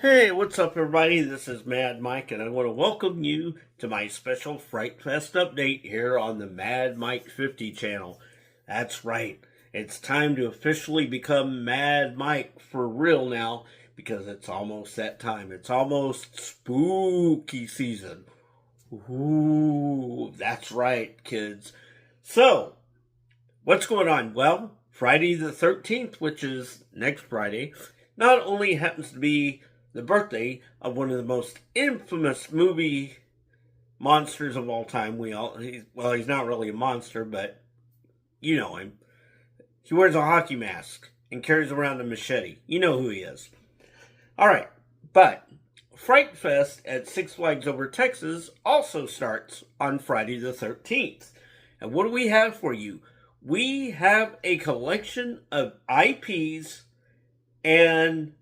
Hey, what's up, everybody? This is Mad Mike, and I want to welcome you to my special Fright Fest update here on the Mad Mike 50 channel. That's right, it's time to officially become Mad Mike for real now, because it's almost that time. It's almost spooky season. Ooh, that's right, kids. So, what's going on? Well, Friday the 13th, which is next Friday, not only happens to be the birthday of one of the most infamous movie monsters of all time. He's not really a monster, but you know him. He wears a hockey mask and carries around a machete. You know who he is. All right, but Fright Fest at Six Flags Over Texas also starts on Friday the 13th. And what do we have for you? We have a collection of IPs and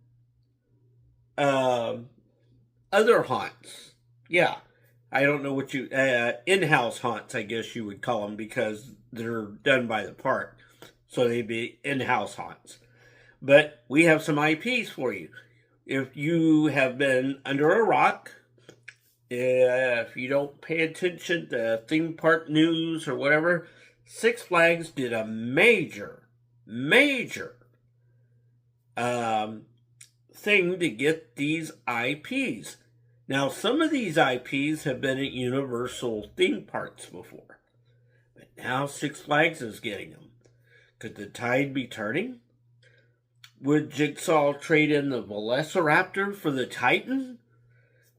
other haunts. Yeah, I don't know what you in-house haunts, I guess you would call them, because they're done by the park, so they'd be in-house haunts. But we have some IPs for you. If you have been under a rock, if you don't pay attention to theme park news or whatever, Six Flags did a major thing to get these IPs. Now, some of these IPs have been at Universal theme parks before, but now Six Flags is getting them. Could the tide be turning? Would Jigsaw trade in the Velociraptor for the Titan?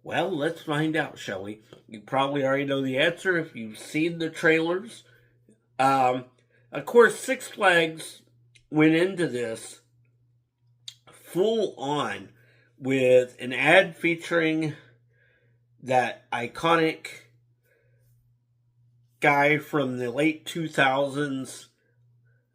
Well, let's find out, shall we? You probably already know the answer if you've seen the trailers. Of course, Six Flags went into this full on with an ad featuring that iconic guy from the late 2000s,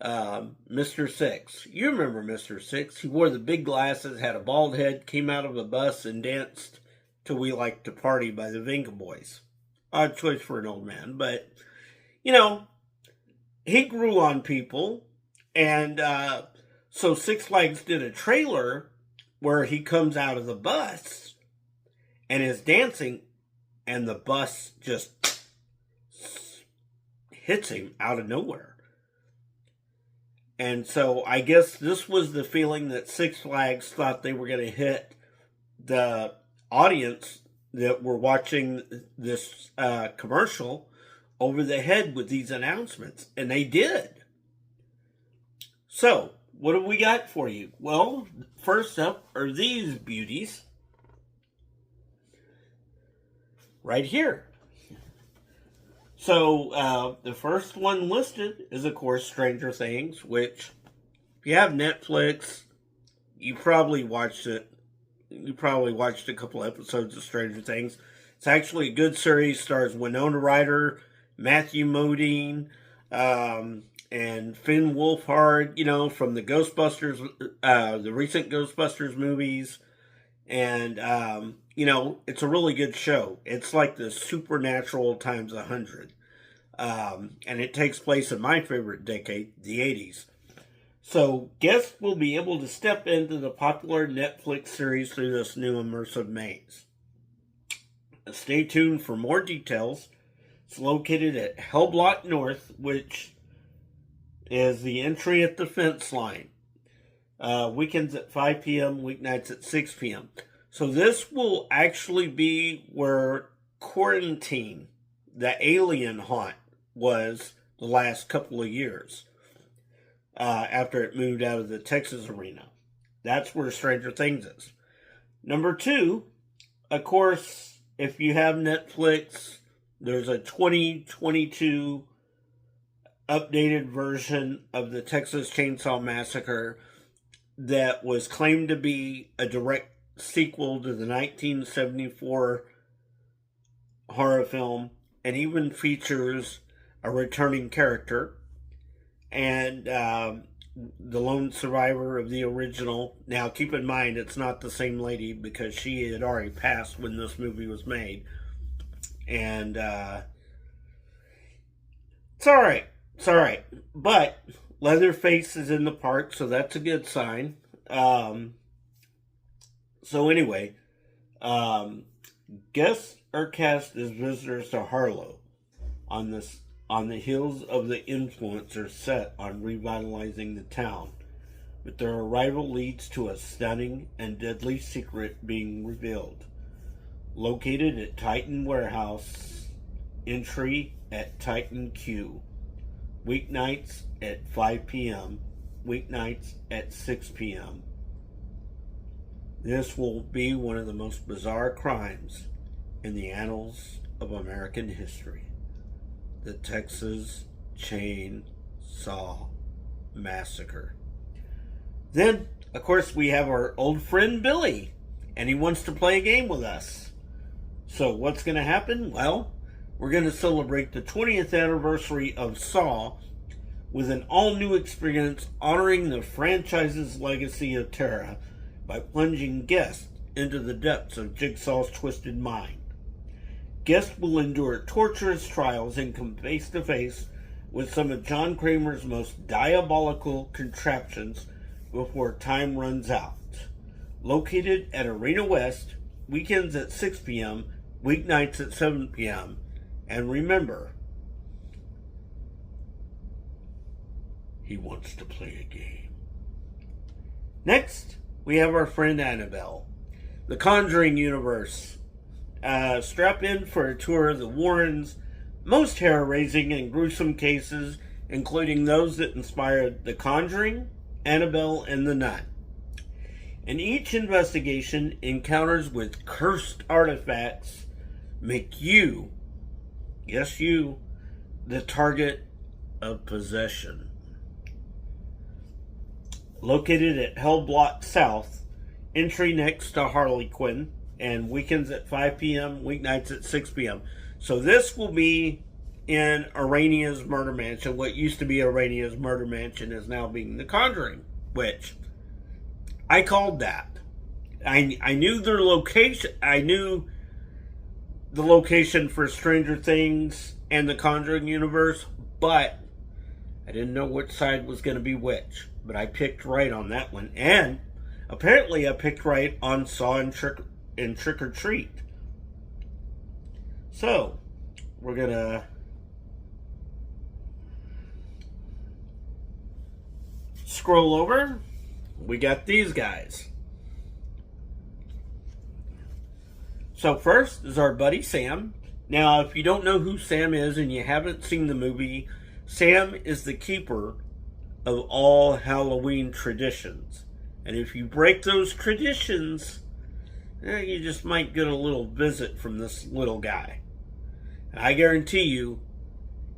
Mr. Six. You remember Mr. Six. He wore the big glasses, had a bald head, came out of a bus and danced to We Like to Party by the Venga Boys. Odd choice for an old man, but, he grew on people, and so Six Flags did a trailer where he comes out of the bus and is dancing, and the bus just hits him out of nowhere. And so I guess this was the feeling that Six Flags thought they were going to hit the audience that were watching this commercial over the head with these announcements. And they did. So, what have we got for you? Well, first up are these beauties right here. So, the first one listed is, of course, Stranger Things, which, if you have Netflix, you probably watched it. You probably watched a couple episodes of Stranger Things. It's actually a good series. Stars Winona Ryder, Matthew Modine, and Finn Wolfhard, from the Ghostbusters, the recent Ghostbusters movies. And, it's a really good show. It's like the Supernatural times 100. And it takes place in my favorite decade, the 80s. So, guests will be able to step into the popular Netflix series through this new immersive maze. Stay tuned for more details. It's located at Hellblock North, which is the entry at the fence line. Weekends at 5 p.m., weeknights at 6 p.m. So this will actually be where Quarantine, the alien haunt, was the last couple of years. After it moved out of the Texas arena. That's where Stranger Things is. Number 2, of course, if you have Netflix, there's a 2022 updated version of the Texas Chainsaw Massacre that was claimed to be a direct sequel to the 1974 horror film, and even features a returning character and the lone survivor of the original. Now, keep in mind, it's not the same lady, because she had already passed when this movie was made. And it's all right. It's all right. But Leatherface is in the park, so that's a good sign. So anyway, um, guests are cast as visitors to Harlow on the heels of the influencers set on revitalizing the town. But their arrival leads to a stunning and deadly secret being revealed. Located at Titan Warehouse, entry at Titan Q. Weeknights at 5 p.m., weeknights at 6 p.m. This will be one of the most bizarre crimes in the annals of American history. The Texas Chainsaw Massacre. Then, of course, we have our old friend Billy, and he wants to play a game with us. So what's going to happen? Well, we're going to celebrate the 20th anniversary of Saw with an all-new experience honoring the franchise's legacy of terror by plunging guests into the depths of Jigsaw's twisted mind. Guests will endure torturous trials and come face-to-face with some of John Kramer's most diabolical contraptions before time runs out. Located at Arena West, weekends at 6 p.m., weeknights at 7 p.m. And remember, he wants to play a game. Next, we have our friend Annabelle. The Conjuring universe. Strap in for a tour of the Warrens' most hair-raising and gruesome cases, including those that inspired The Conjuring, Annabelle, and The Nun. In each investigation, encounters with cursed artifacts make you, yes you, the target of possession. Located at Hell Block South, entry next to Harley Quinn, and weekends at 5 p.m., weeknights at 6 p.m. So this will be in Arania's Murder Mansion. What used to be Arania's Murder Mansion is now being The Conjuring, which I called that. I knew their location. I knew the location for Stranger Things and The Conjuring universe, but I didn't know which side was going to be which. But I picked right on that one. And apparently I picked right on Saw and Trick or Treat. So, we're going to scroll over. We got these guys. So first is our buddy Sam. Now, if you don't know who Sam is and you haven't seen the movie, Sam is the keeper of all Halloween traditions. And if you break those traditions, you just might get a little visit from this little guy. And I guarantee you,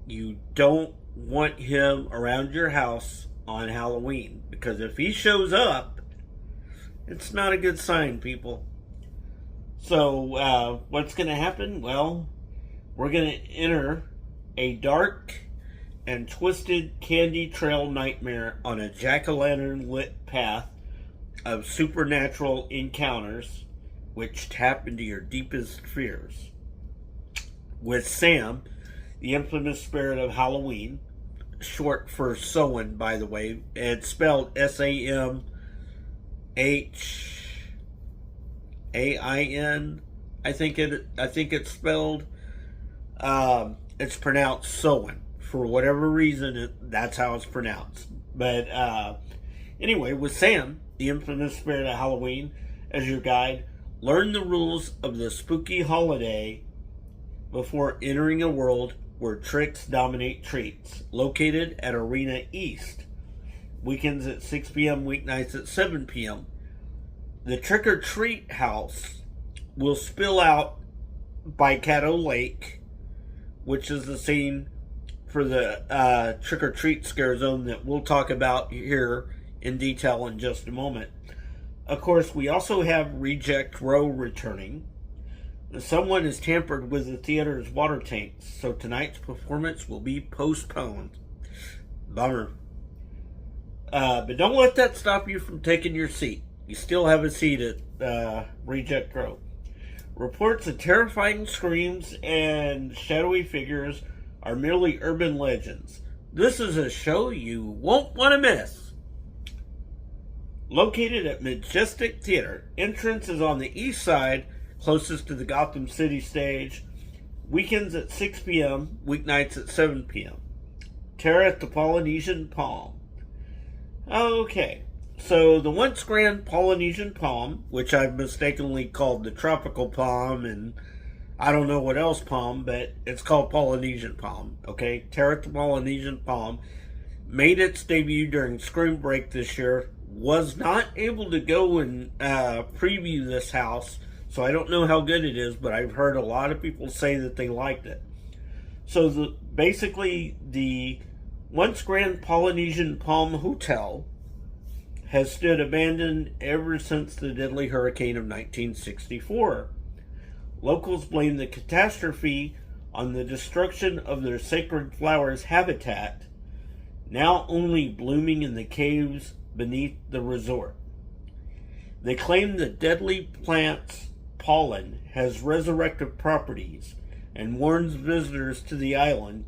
you don't want him around your house on Halloween. Because if he shows up, it's not a good sign, people. So, what's going to happen? Well, we're going to enter a dark and twisted candy trail nightmare on a jack-o'-lantern lit path of supernatural encounters which tap into your deepest fears. With Sam, the infamous spirit of Halloween, short for Samhain, by the way. It's spelled S-A-M-H-A-I-N. I think it's spelled. It's pronounced Samhain. For whatever reason, that's how it's pronounced. But anyway, with Sam, the infamous spirit of Halloween, as your guide, learn the rules of the spooky holiday before entering a world where tricks dominate treats. Located at Arena East, weekends at 6 p.m., weeknights at 7 p.m. The Trick or Treat house will spill out by Caddo Lake, which is the scene for the Trick or Treat scare zone that we'll talk about here in detail in just a moment. Of course, we also have Reject Row returning. Someone has tampered with the theater's water tanks, so tonight's performance will be postponed. Bummer. But don't let that stop you from taking your seat. You still have a seat at Reject Row. Reports of terrifying screams and shadowy figures are merely urban legends. This is a show you won't want to miss. Located at Majestic Theater. Entrance is on the east side, closest to the Gotham City stage. Weekends at 6 p.m., weeknights at 7 p.m. Terror at the Polynesian Palm. Okay, so the once grand Polynesian Palm, which I've mistakenly called the tropical palm and I don't know what else palm, but it's called Polynesian Palm. Okay, Terror at the Polynesian Palm made its debut during spring break this year. Was not able to go and preview this house, so I don't know how good it is, but I've heard a lot of people say that they liked it. So basically, the once grand Polynesian Palm Hotel has stood abandoned ever since the deadly hurricane of 1964. Locals blame the catastrophe on the destruction of their sacred flowers habitat, now only blooming in the caves beneath the resort. They claim the deadly plant's pollen has resurrective properties and warns visitors to the island,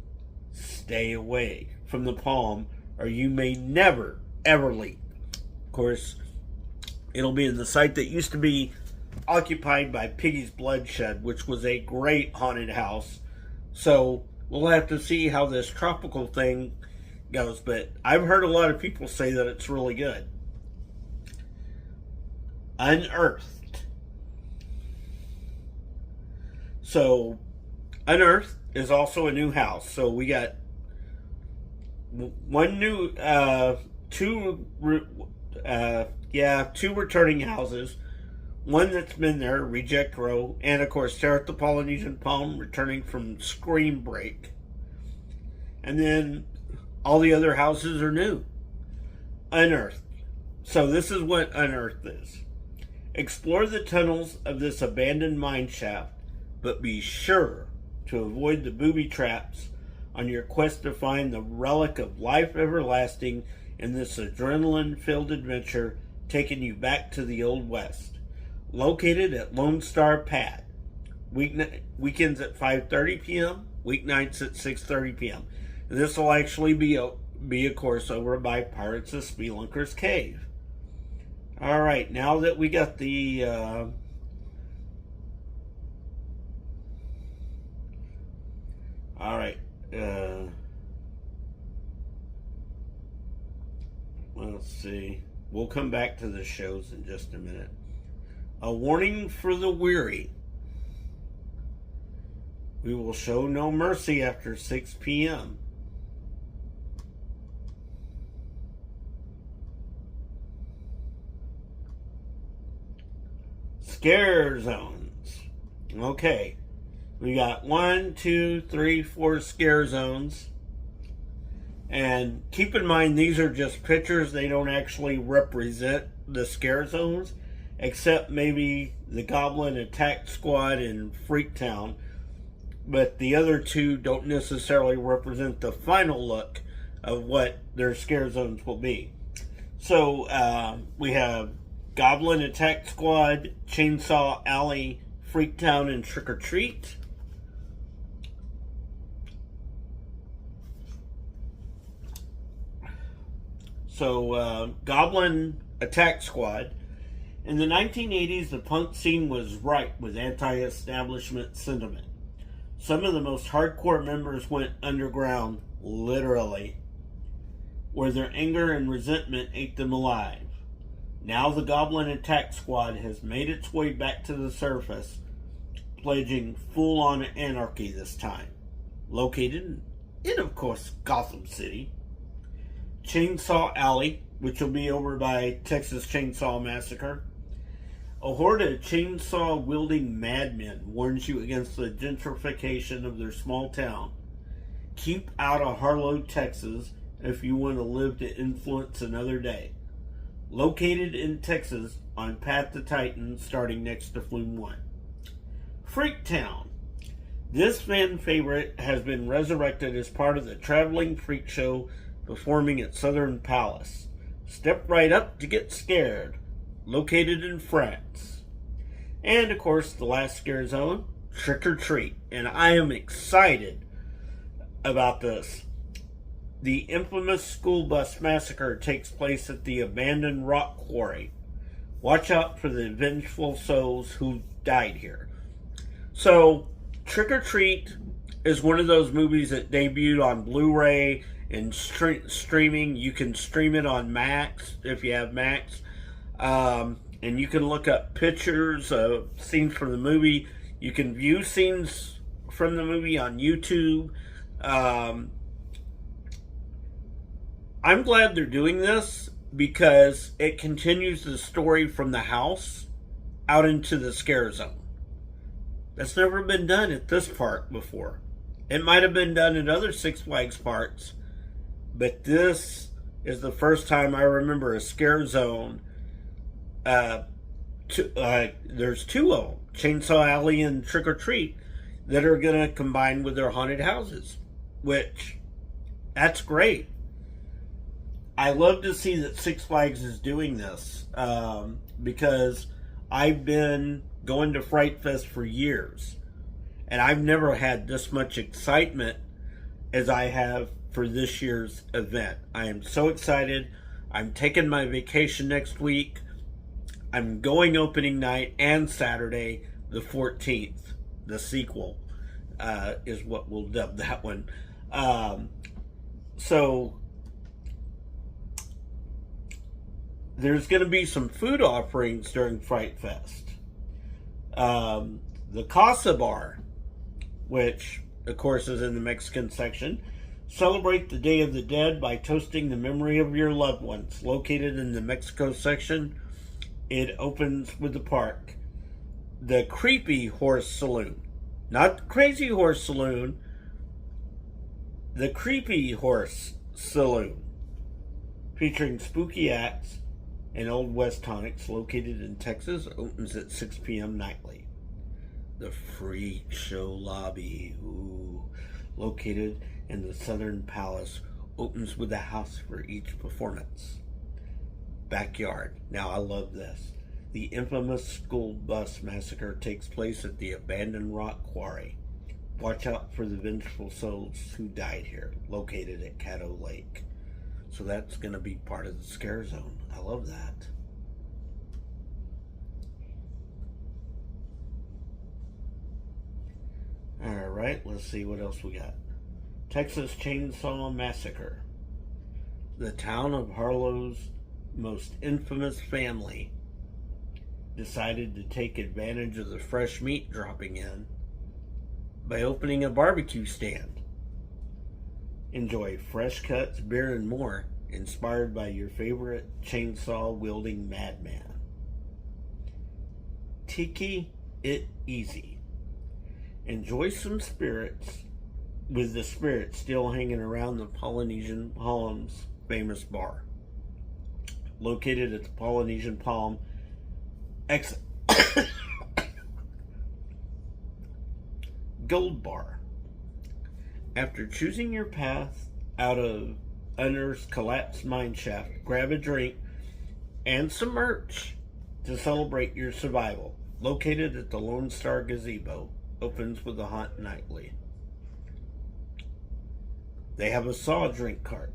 stay away from the palm or you may never, ever leave. Of course, it'll be in the site that used to be occupied by Piggy's Bloodshed, which was a great haunted house. So we'll have to see how this tropical thing goes, but I've heard a lot of people say that it's really good. Unearthed. So Unearthed is also a new house. So we got one new two returning houses. One that's been there, Reject Row, and of course Terror at the Polynesian Palm returning from Scream Break. And then all the other houses are new. Unearthed. So this is what Unearthed is. Explore the tunnels of this abandoned mine shaft, but be sure to avoid the booby traps on your quest to find the relic of life everlasting in this adrenaline-filled adventure taking you back to the Old West. Located at Lone Star Pad. Weekends at 5:30 p.m., weeknights at 6:30 p.m. And this will actually be a course over by Pirates of Spelunker's Cave. All right, now that we got the all right, let's see. We'll come back to the shows in just a minute. A warning for the weary. We will show no mercy after 6 p.m. Scare zones. Okay. We got 1, 2, 3, 4 scare zones. And keep in mind, these are just pictures. They don't actually represent the scare zones, except maybe the Goblin Attack Squad in Freaktown. But the other two don't necessarily represent the final look of what their scare zones will be. So we have Goblin Attack Squad, Chainsaw Alley, Freaktown, and Trick or Treat. So Goblin Attack Squad. In the 1980s, the punk scene was ripe with anti-establishment sentiment. Some of the most hardcore members went underground, literally, where their anger and resentment ate them alive. Now the Goblin Attack Squad has made its way back to the surface, pledging full-on anarchy this time. Located in, of course, Gotham City. Chainsaw Alley, which will be over by Texas Chainsaw Massacre. A horde of chainsaw-wielding madmen warns you against the gentrification of their small town. Keep out of Harlow, Texas, if you want to live to influence another day. Located in Texas on Path to Titan, starting next to Flume 1. Freaktown. This fan favorite has been resurrected as part of the Traveling Freak Show performing at Southern Palace. Step right up to get scared. Located in France. And of course, the last scare zone, Trick or Treat. And I am excited about this. The infamous school bus massacre takes place at the abandoned rock quarry. Watch out for the vengeful souls who died here. So, Trick or Treat is one of those movies that debuted on Blu-ray and streaming. You can stream it on Max if you have Max. And you can look up pictures of scenes from the movie. You can view scenes from the movie on YouTube. I'm glad they're doing this because it continues the story from the house out into the scare zone. That's never been done at this park before. It might have been done at other Six Flags parks, but this is the first time I remember a scare zone. There's two of them, Chainsaw Alley and Trick or Treat, that are going to combine with their haunted houses, which, that's great. I love to see that Six Flags is doing this because I've been going to Fright Fest for years, and I've never had this much excitement as I have for this year's event. I am so excited. I'm taking my vacation next week. I'm going opening night and Saturday, the 14th. The sequel is what we'll dub that one. So there's going to be some food offerings during Fright Fest. The Casa Bar, which of course is in the Mexican section, celebrate the Day of the Dead by toasting the memory of your loved ones. Located in the Mexico section, it opens with the park. The Creepy Horse Saloon, not the Crazy Horse Saloon, the Creepy Horse Saloon, featuring spooky acts and Old West tonics, located in Texas, opens at 6 p.m. nightly. The Freak Show Lobby, located in the Southern Palace, opens with a house for each performance. Backyard. Now I love this. The infamous school bus massacre takes place at the abandoned rock quarry. Watch out for the vengeful souls who died here, located at Caddo Lake. So that's going to be part of the scare zone. I love that. Alright, let's see what else we got. Texas Chainsaw Massacre. The town of Harlow's most infamous family decided to take advantage of the fresh meat dropping in by opening a barbecue stand. Enjoy fresh cuts, beer, and more, inspired by your favorite chainsaw-wielding madman. Tiki It Easy. Enjoy some spirits, with the spirits still hanging around the Polynesian Palms famous bar. Located at the Polynesian Palm exit. Gold Bar. After choosing your path out of Unearth's collapsed mine shaft, grab a drink and some merch to celebrate your survival. Located at the Lone Star Gazebo. Opens with a haunt nightly. They have a Saw drink cart.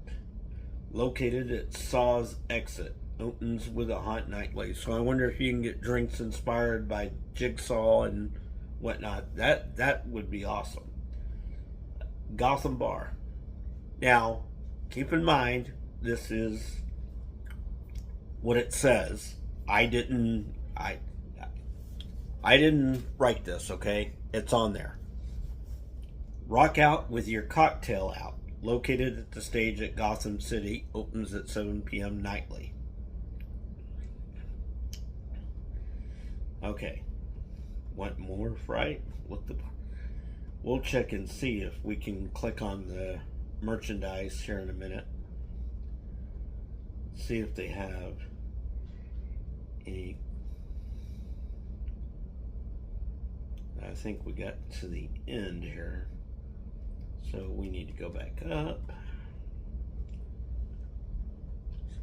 Located at Saw's exit. Opens with a haunt nightly. So I wonder if you can get drinks inspired by Jigsaw and whatnot. That would be awesome. Gotham Bar. Now, keep in mind, this is what it says. I didn't write this, okay? It's on there. Rock out with your cocktail out. Located at the stage at Gotham City. Opens at 7 p.m. nightly. Okay. Want more Fright? We'll check and see if we can click on the merchandise here in a minute. See if they have any. I think we got to the end here, so we need to go back up.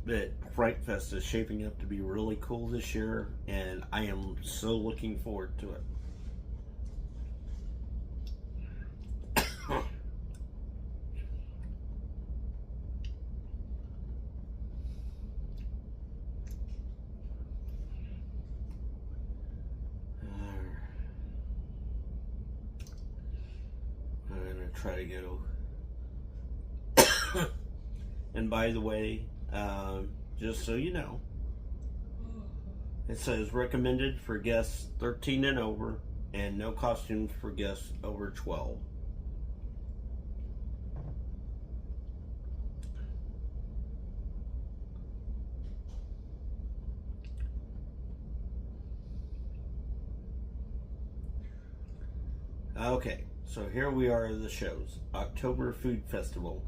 But Fright Fest is shaping up to be really cool this year, and I am so looking forward to it. try to go. And by the way, just so you know, it says recommended for guests 13 and over, and no costumes for guests over 12. Okay, so here we are the shows. October Food Festival.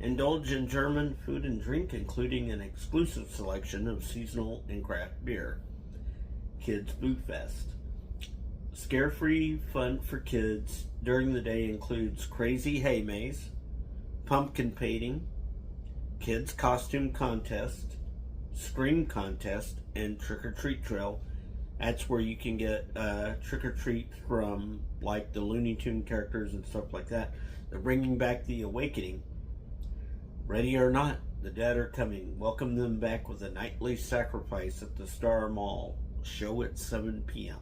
Indulge in German food and drink, including an exclusive selection of seasonal and craft beer. Kids Food Fest. Scare-free fun for kids during the day includes crazy hay maze, pumpkin painting, kids costume contest, scream contest, and trick-or-treat trail. That's where you can get trick-or-treat from like the Looney Tune characters and stuff like that. They're bringing back the Awakening. Ready or not, the dead are coming. Welcome them back with a nightly sacrifice at the Star Mall. Show at 7 p.m.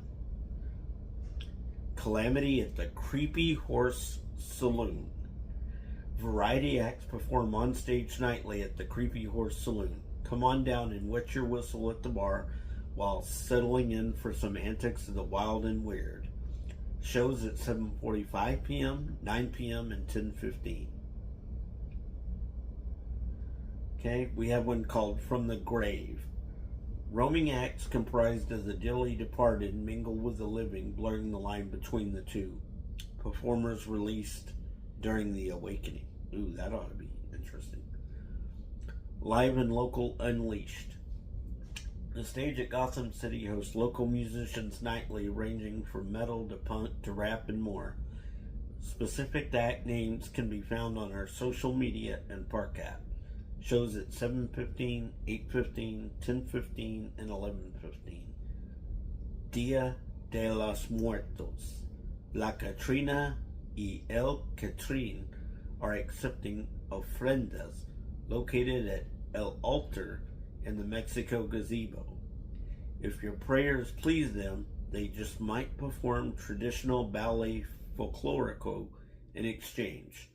Calamity at the Creepy Horse Saloon. Variety acts perform on stage nightly at the Creepy Horse Saloon. Come on down and wet your whistle at the bar while settling in for some antics of the wild and weird. Shows at 7:45 p.m., 9 p.m., and 10:15. Okay, we have one called From the Grave. Roaming acts comprised of the dearly departed mingle with the living, blurring the line between the two. Performers released during the Awakening. Ooh, that ought to be interesting. Live and local unleashed. The stage at Gotham City hosts local musicians nightly, ranging from metal to punk to rap and more. Specific act names can be found on our social media and park app. Shows at 7:15, 8:15, 10:15, and 11:15. Dia de los Muertos. La Catrina y El Catrín are accepting ofrendas located at El Altar in the Mexico Gazebo. If your prayers please them, they just might perform traditional ballet folklorico in exchange.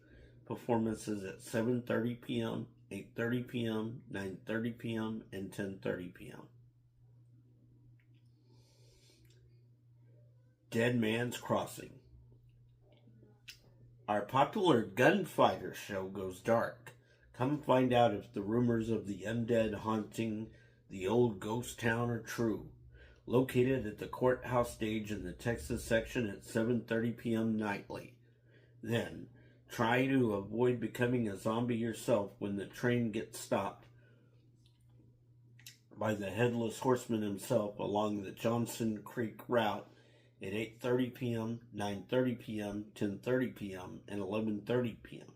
Performances at 7:30 p.m., 8:30 p.m., 9:30 p.m., and 10:30 p.m. Dead Man's Crossing. Our popular gunfighter show goes dark. Come find out if the rumors of the undead haunting the old ghost town are true. Located at the courthouse stage in the Texas section at 7:30 p.m. nightly. Then, try to avoid becoming a zombie yourself when the train gets stopped by the Headless Horseman himself along the Johnson Creek route at 8:30 p.m., 9:30 p.m., 10:30 p.m., and 11:30 p.m.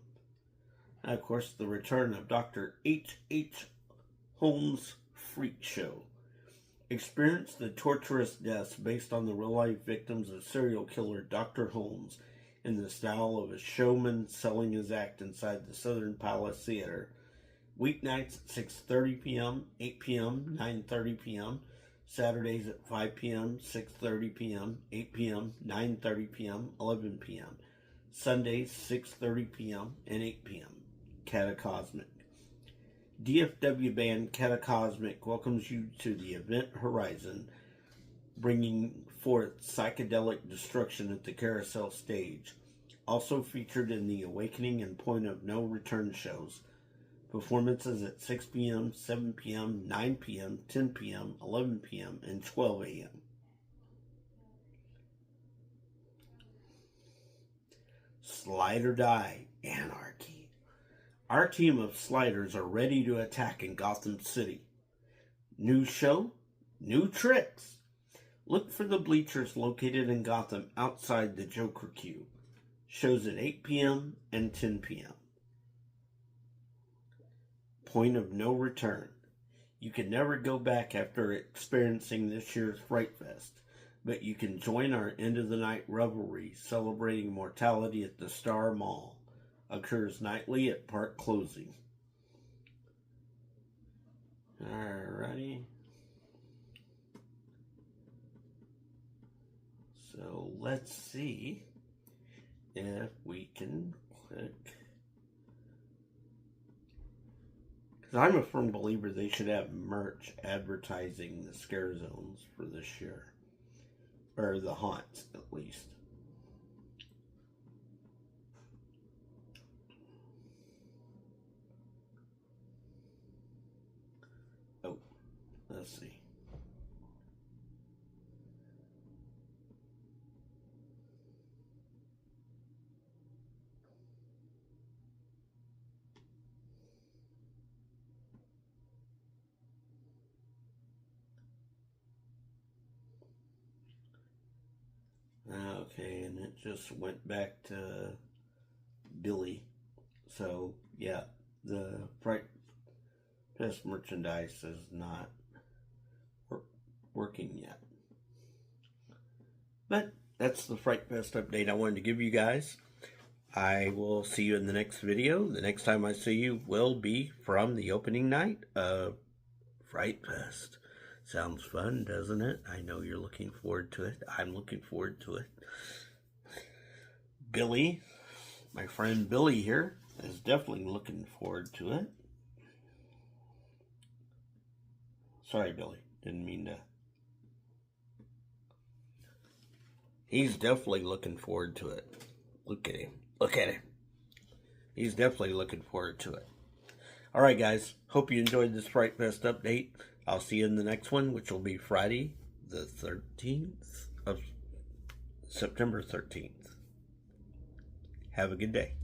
And of course, the return of Dr. H.H. Holmes' Freak Show. Experience the torturous deaths based on the real-life victims of serial killer Dr. Holmes in the style of a showman selling his act inside the Southern Palace Theater. Weeknights at 6:30 p.m., 8 p.m., 9:30 p.m., Saturdays at 5 p.m., 6:30 p.m., 8 p.m., 9:30 p.m., 11 p.m., Sundays 6:30 p.m. and 8 p.m. Catacosmic. DFW band Catacosmic welcomes you to the event horizon, bringing forth psychedelic destruction at the Carousel stage. Also featured in the Awakening and Point of No Return shows. Performances at 6 p.m., 7 p.m., 9 p.m., 10 p.m., 11 p.m., and 12 a.m. Slide or Die Anarchy. Our team of sliders are ready to attack in Gotham City. New show, new tricks. Look for the bleachers located in Gotham outside the Joker queue. Shows at 8 p.m. and 10 p.m. Point of No Return. You can never go back after experiencing this year's Fright Fest, but you can join our end of the night revelry celebrating mortality at the Star Mall. Occurs nightly at park closing. Alrighty. So let's see if we can quick. Because I'm a firm believer they should have merch advertising the scare zones for this year. Or the haunts, at least. Oh, let's see. Okay, and it just went back to Billy. So, yeah, the Fright Fest merchandise is not working yet. But that's the Fright Fest update I wanted to give you guys. I will see you in the next video. The next time I see you will be from the opening night of Fright Fest. Sounds fun, doesn't it? I know you're looking forward to it. I'm looking forward to it. Billy, my friend Billy here, is definitely looking forward to it. Sorry, Billy. Didn't mean to. He's definitely looking forward to it. Look at him. Look at him. He's definitely looking forward to it. Alright, guys. Hope you enjoyed this Fright Fest update. I'll see you in the next one, which will be Friday the 13th of September 13th. Have a good day.